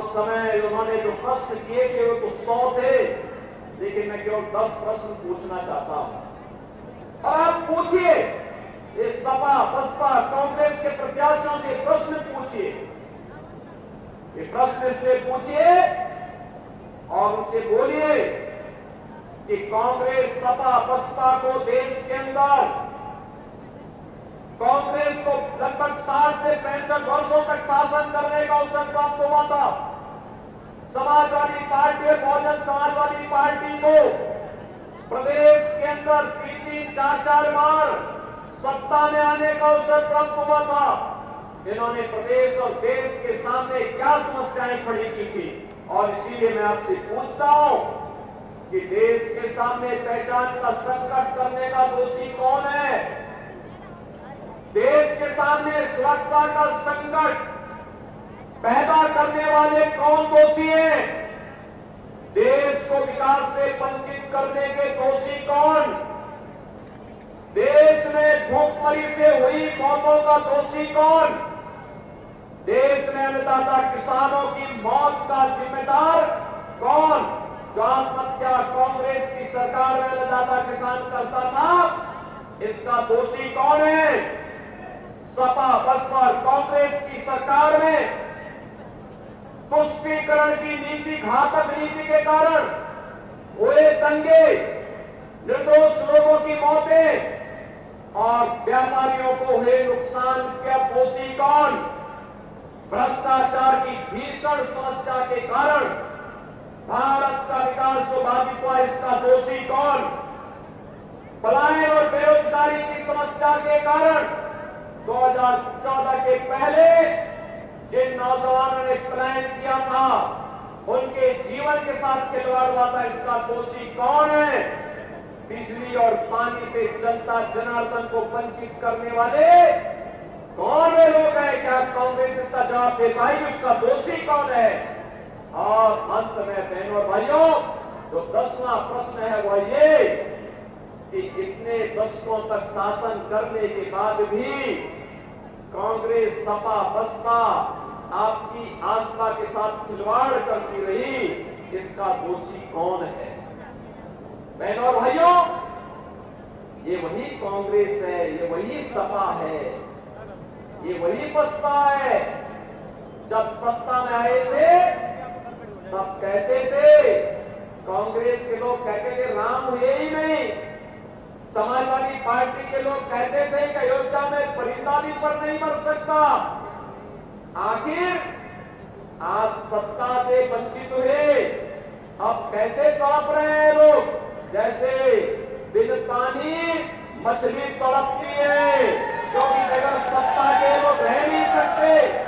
उस समय उन्होंने जो प्रश्न किए थे वो तो 100 थे, लेकिन मैं केवल 10 प्रश्न पूछना चाहता हूं। और आप पूछिए, ये सपा बसपा कांग्रेस के प्रत्याशियों से प्रश्न पूछिए, ये प्रश्न इसलिए पूछिए और उनसे बोलिए कि कांग्रेस सपा बसपा को देश के अंदर, कांग्रेस को लगभग 60 से 65 वर्षों तक शासन करने का अवसर प्राप्त हुआ था। समाजवादी पार्टी और बहुजन समाजवादी पार्टी को प्रदेश के अंदर 3-3, 4-4 बार सत्ता में आने का अवसर प्राप्त हुआ था। इन्होंने प्रदेश और देश के सामने क्या समस्याएं खड़ी की थी, और इसीलिए मैं आपसे पूछता हूं कि देश के सामने पहचान का संकट करने का दोषी कौन है? देश के सामने सुरक्षा का संकट पैदा करने वाले कौन दोषी हैं? देश को विकास से वंचित करने के दोषी कौन? देश में भूखमरी से हुई मौतों का दोषी कौन? देश में अन्नदाता किसानों की मौत का जिम्मेदार कौन? जो आत्महत्या कांग्रेस की सरकार में अन्नदाता किसान करता था, इसका दोषी कौन है? सपा बसपा कांग्रेस की सरकार में तुष्टीकरण की नीति, घातक नीति के कारण हुए दंगे, निर्दोष लोगों की मौतें और व्यापारियों को हुए नुकसान का दोषी कौन? भ्रष्टाचार की भीषण समस्या के कारण भारत का विकास जो बाधित हुआ, इसका दोषी कौन? पलायन और बेरोजगारी की समस्या के कारण 2014 के पहले जिन नौजवानों ने पलायन किया था, उनके जीवन के साथ खिलवाड़ हुआ था, इसका दोषी कौन है? बिजली और पानी से जनता जनार्दन को वंचित करने वाले कौन वे लोग हैं? क्या कांग्रेस इसका जवाब दे पाएगी? उसका दोषी कौन है? और अंत में बहनों और भाइयों, जो 10वां प्रश्न है वो ये कि इतने दशकों तक शासन करने के बाद भी कांग्रेस सपा बसपा आपकी आस्था के साथ खिलवाड़ करती रही, इसका दोषी कौन है? बहनों और भाइयों, ये वही कांग्रेस है, ये वही सपा है, ये वही बसपा है। जब सत्ता में आए थे तब कहते थे, कांग्रेस के लोग कहते थे राम हुए ही नहीं, समाजवादी पार्टी के लोग कहते थे कि अयोध्या में परिंदा भी पर नहीं मर सकता। आखिर आज सत्ता से वंचित हुए, अब कैसे तड़प रहे हैं लोग? जैसे बिन पानी मछली तड़पती है, क्योंकि अगर सत्ता के लोग रह नहीं सकते।